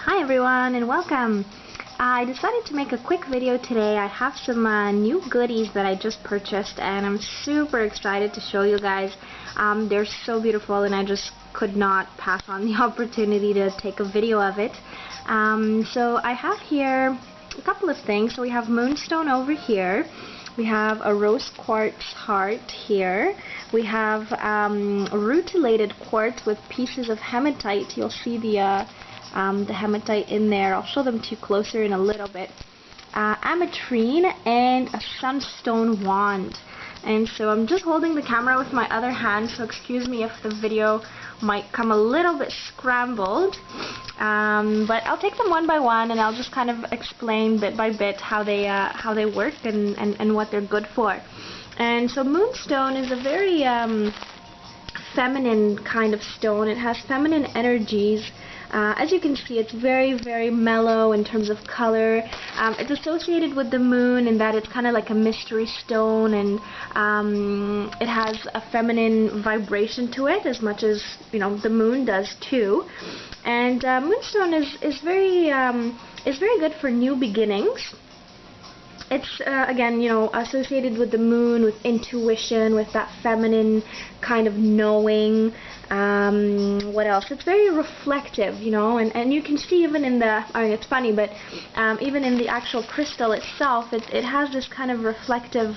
Hi everyone and welcome. I decided to make a quick video today. I have some new goodies that I just purchased and I'm super excited to show you guys. They're so beautiful and I just could not pass on the opportunity to take a video of it. So I have here a couple of things. So we have Moonstone over here. We have a rose quartz heart here. We have Rutilated Quartz with pieces of hematite. You'll see the hematite in there. I'll show them to you closer in a little bit. Ametrine and a Sunstone wand. And so I'm just holding the camera with my other hand, so excuse me if the video might come a little bit scrambled. But I'll take them one by one and I'll just kind of explain bit by bit how they work and what they're good for. And so Moonstone is a very feminine kind of stone. It has feminine energies. As you can see, it's very, very mellow in terms of color. It's associated with the moon in that it's kind of like a mystery stone, and it has a feminine vibration to it, as much as the moon does too. And Moonstone is very good for new beginnings. It's again, associated with the moon, with intuition, with that feminine kind of knowing. What else? It's very reflective, and you can see even in the, it's funny, but even in the actual crystal itself, it has this kind of reflective,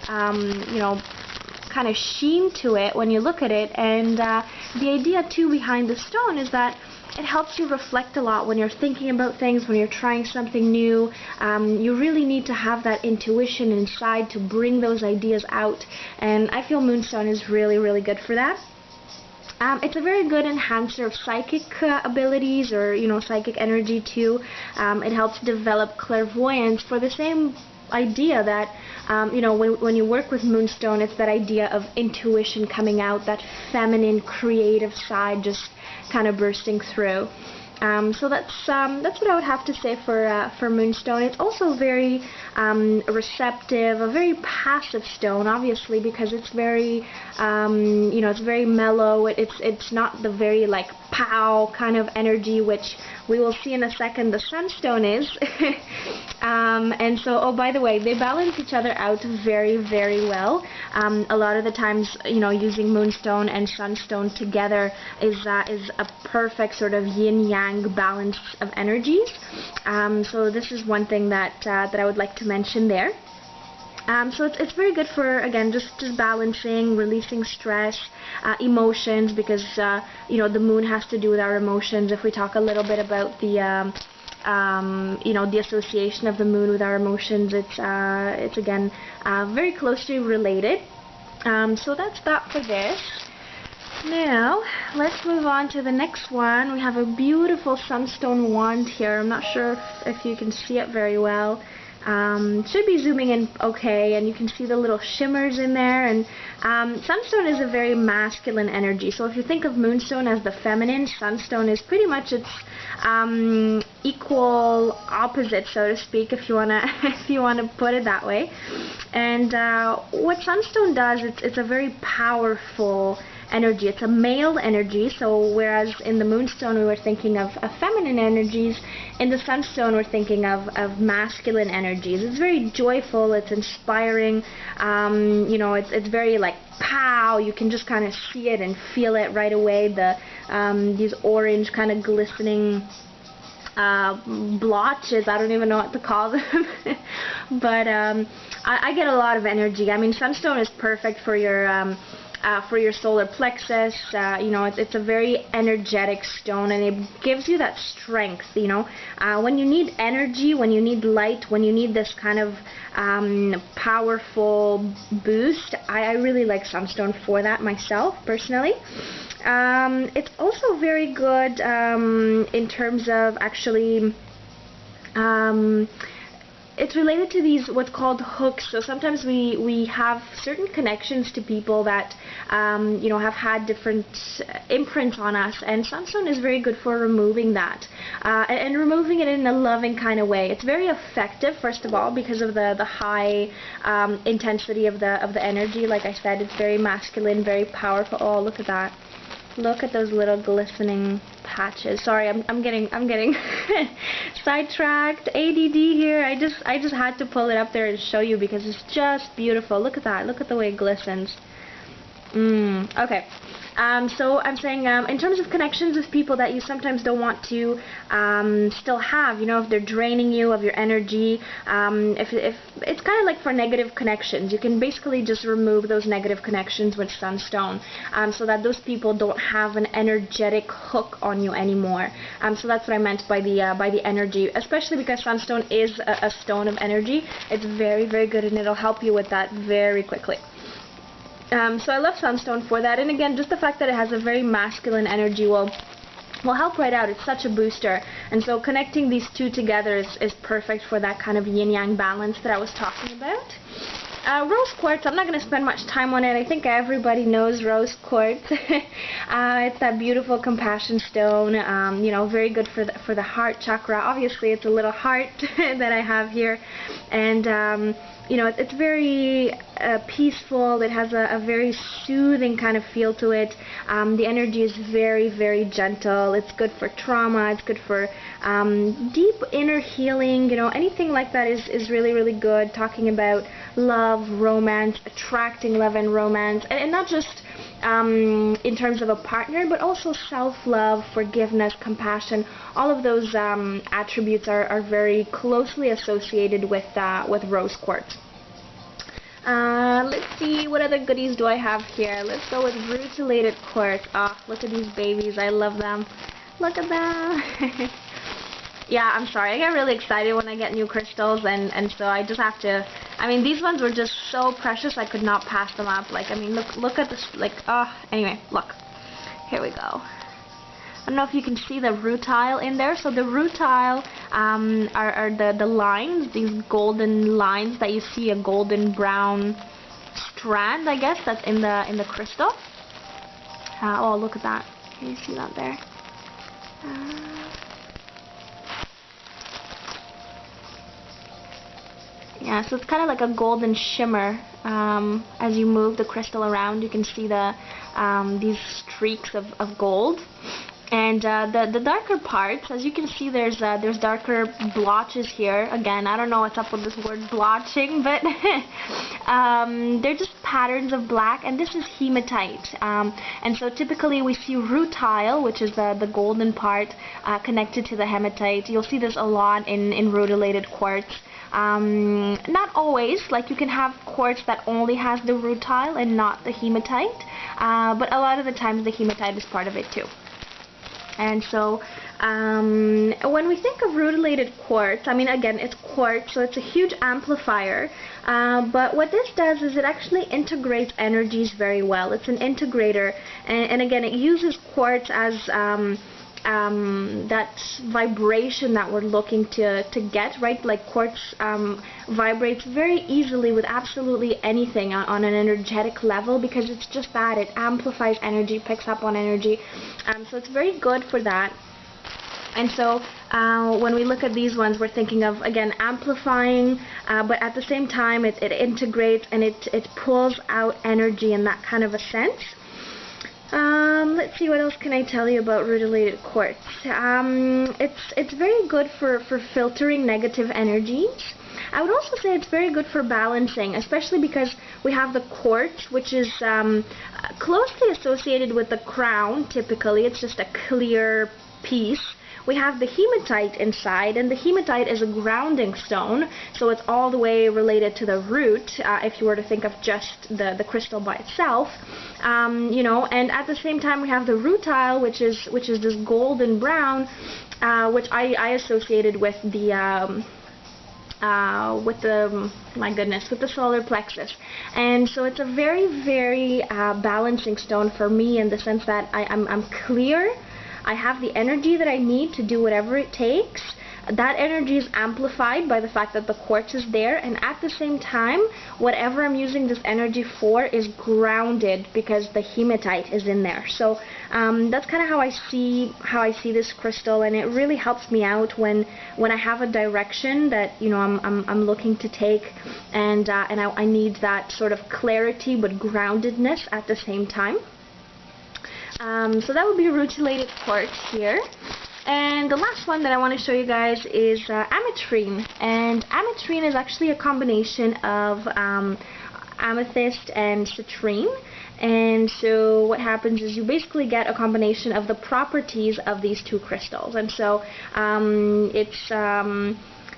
kind of sheen to it when you look at it. And the idea too behind the stone is that it helps you reflect a lot when you're thinking about things, when you're trying something new. You really need to have that intuition inside to bring those ideas out, and I feel Moonstone is really, really good for that. It's a very good enhancer of psychic abilities, or psychic energy too. It helps develop clairvoyance for the same idea that when you work with Moonstone, it's that idea of intuition coming out, that feminine creative side just kind of bursting through. So that's what I would have to say for Moonstone. It's also very receptive, a very passive stone, obviously, because it's very it's very mellow. It's not the very like pow kind of energy, which we will see in a second the Sunstone is. And so, oh, by the way, they balance each other out very, very well. A lot of the times, using Moonstone and Sunstone together is a perfect sort of yin-yang balance of energies. So this is one thing that I would like to mention there. So it's very good for, again, just balancing, releasing stress, emotions, because the moon has to do with our emotions. If we talk a little bit about the the association of the moon with our emotions, it's again very closely related. So that's that for this. Now let's move on to the next one. We have a beautiful Sunstone wand here. I'm not sure if you can see it very well. Should be zooming in okay, and you can see the little shimmers in there. And Sunstone is a very masculine energy. So if you think of Moonstone as the feminine, Sunstone is pretty much its equal opposite, so to speak, if you wanna put it that way. And what Sunstone does, it's a very powerful energy. It's a male energy, so whereas in the Moonstone we were thinking of feminine energies, in the Sunstone we're thinking of masculine energies. It's very joyful, it's inspiring, it's very like pow, you can just kind of see it and feel it right away, these orange kind of glistening blotches, I don't even know what to call them. But I get a lot of energy. I mean, Sunstone is perfect for your solar plexus. It's a very energetic stone, and it gives you that strength. When you need energy, when you need light, when you need this kind of powerful boost, I really like Sunstone for that myself, personally. It's also very good in terms of actually it's related to these what's called hooks. So sometimes we have certain connections to people that have had different imprints on us, and Sunstone is very good for removing that and removing it in a loving kind of way. It's very effective, first of all, because of the high intensity of the energy. Like I said, it's very masculine, very powerful. Oh, look at that. Look at those little glistening patches. Sorry, I'm getting sidetracked. ADD here. I just had to pull it up there and show you because it's just beautiful. Look at that. Look at the way it glistens. Okay. So I'm saying in terms of connections with people that you sometimes don't want to still have, you know, if they're draining you of your energy, if it's kind of like for negative connections, you can basically just remove those negative connections with Sunstone, so that those people don't have an energetic hook on you anymore. So that's what I meant by the energy, especially because Sunstone is a stone of energy. It's very, very good, and it'll help you with that very quickly. So I love Sunstone for that, and again, just the fact that it has a very masculine energy will help right out. It's such a booster, and so connecting these two together is perfect for that kind of yin-yang balance that I was talking about. Rose quartz, I'm not going to spend much time on it. I think everybody knows rose quartz. It's that beautiful compassion stone, you know, very good for the heart chakra. Obviously, it's a little heart that I have here, and you know, it's very peaceful. It has a very soothing kind of feel to it. The energy is very, very gentle. It's good for trauma. It's good for deep inner healing. You know, anything like that is really, really good. Talking about love, romance, attracting love and romance, and not just in terms of a partner, but also self-love, forgiveness, compassion. All of those attributes are very closely associated with rose quartz. Let's see, what other goodies do I have here? Let's go with Rutilated Quartz. Oh, look at these babies. I love them. Look at them. Yeah, I'm sorry. I get really excited when I get new crystals, and so I just have to. I mean, these ones were just so precious. I could not pass them up. Like, I mean, look at this. Like, anyway, look. Here we go. I don't know if you can see the rutile in there. So the rutile are the lines, these golden lines that you see, a golden brown strand, I guess, that's in the crystal. Oh, look at that. Can you see that there? Yeah, so it's kind of like a golden shimmer. As you move the crystal around, you can see these streaks of gold. And the darker parts, as you can see, there's darker blotches here. Again, I don't know what's up with this word blotching, but they're just patterns of black, and this is hematite. And so typically we see rutile, which is the golden part, connected to the hematite. You'll see this a lot in rutilated quartz. Not always, like you can have quartz that only has the rutile and not the hematite, but a lot of the times the hematite is part of it too. And so when we think of rutilated quartz, I mean, again, it's quartz, so it's a huge amplifier, but what this does is it actually integrates energies very well. It's an integrator, and again, it uses quartz as that vibration that we're looking to get, right? Like quartz vibrates very easily with absolutely anything on an energetic level, because it's just that, it amplifies energy, picks up on energy, so it's very good for that. And so when we look at these ones, we're thinking of, again, amplifying, but at the same time it integrates and it pulls out energy in that kind of a sense. Let's see, what else can I tell you about rutilated quartz? It's very good for filtering negative energies. I would also say it's very good for balancing, especially because we have the quartz, which is closely associated with the crown. Typically, it's just a clear piece. We have the hematite inside, and the hematite is a grounding stone, so it's all the way related to the root, if you were to think of just the crystal by itself. You know, and at the same time we have the rutile, which is this golden brown, which I associated with the with the solar plexus. And so it's a very, very balancing stone for me, in the sense that I'm clear. I have the energy that I need to do whatever it takes. That energy is amplified by the fact that the quartz is there, and at the same time, whatever I'm using this energy for is grounded because the hematite is in there. So that's kind of how I see this crystal, and it really helps me out when I have a direction that, you know, I'm looking to take, and I need that sort of clarity but groundedness at the same time. So that would be Rutilated Quartz here. And the last one that I want to show you guys is Ametrine. And Ametrine is actually a combination of Amethyst and citrine. And so what happens is you basically get a combination of the properties of these two crystals. And so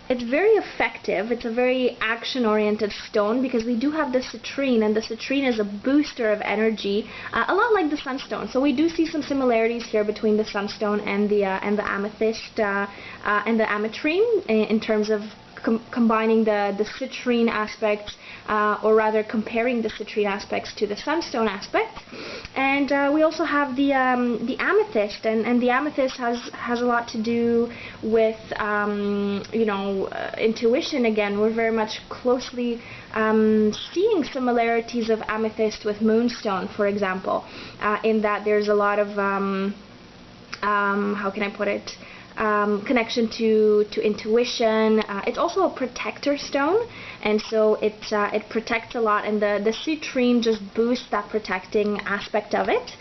it's very effective. It's a very action-oriented stone because we do have the citrine, and the citrine is a booster of energy, a lot like the Sunstone. So we do see some similarities here between the Sunstone and the Amethyst and the Ametrine in terms of combining the citrine aspects, or rather comparing the citrine aspects to the Sunstone aspects. And we also have the Amethyst, and the Amethyst has a lot to do with intuition. Again, we're very much closely seeing similarities of Amethyst with Moonstone, for example, in that there's a lot of how can I put it? Connection to intuition. It's also a protector stone, and so it protects a lot, and the citrine just boosts that protecting aspect of it.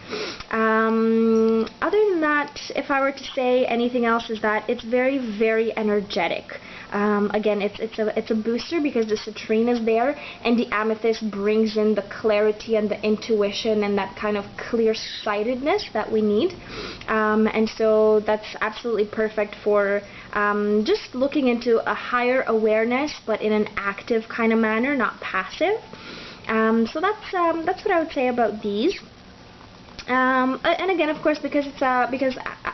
Other than that, if I were to say anything else, is that it's very, very energetic. Again, it's a booster because the citrine is there, and the Amethyst brings in the clarity and the intuition and that kind of clear-sightedness that we need. And so that's absolutely perfect for just looking into a higher awareness, but in an active kind of manner, not passive. So that's what I would say about these. And again, of course, because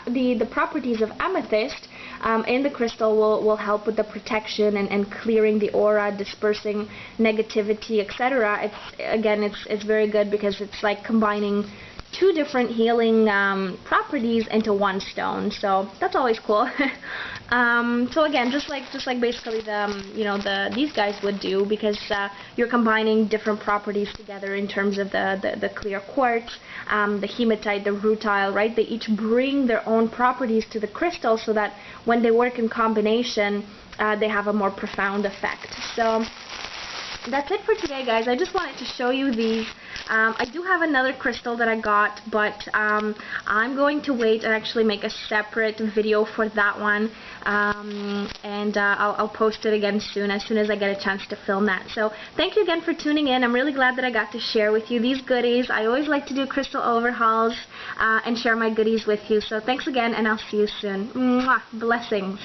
the properties of Amethyst in the crystal will help with the protection and clearing the aura, dispersing negativity, etc. It's very good because it's like combining two different healing properties into one stone. So that's always cool. So again, just like basically these guys would do, because you're combining different properties together in terms of the clear quartz, the hematite, the rutile, right? They each bring their own properties to the crystal so that when they work in combination, they have a more profound effect. So that's it for today, guys. I just wanted to show you these. I do have another crystal that I got, but I'm going to wait and actually make a separate video for that one, and I'll post it again soon as I get a chance to film that. So thank you again for tuning in. I'm really glad that I got to share with you these goodies. I always like to do crystal overhauls and share my goodies with you. So thanks again, and I'll see you soon. Mwah! Blessings.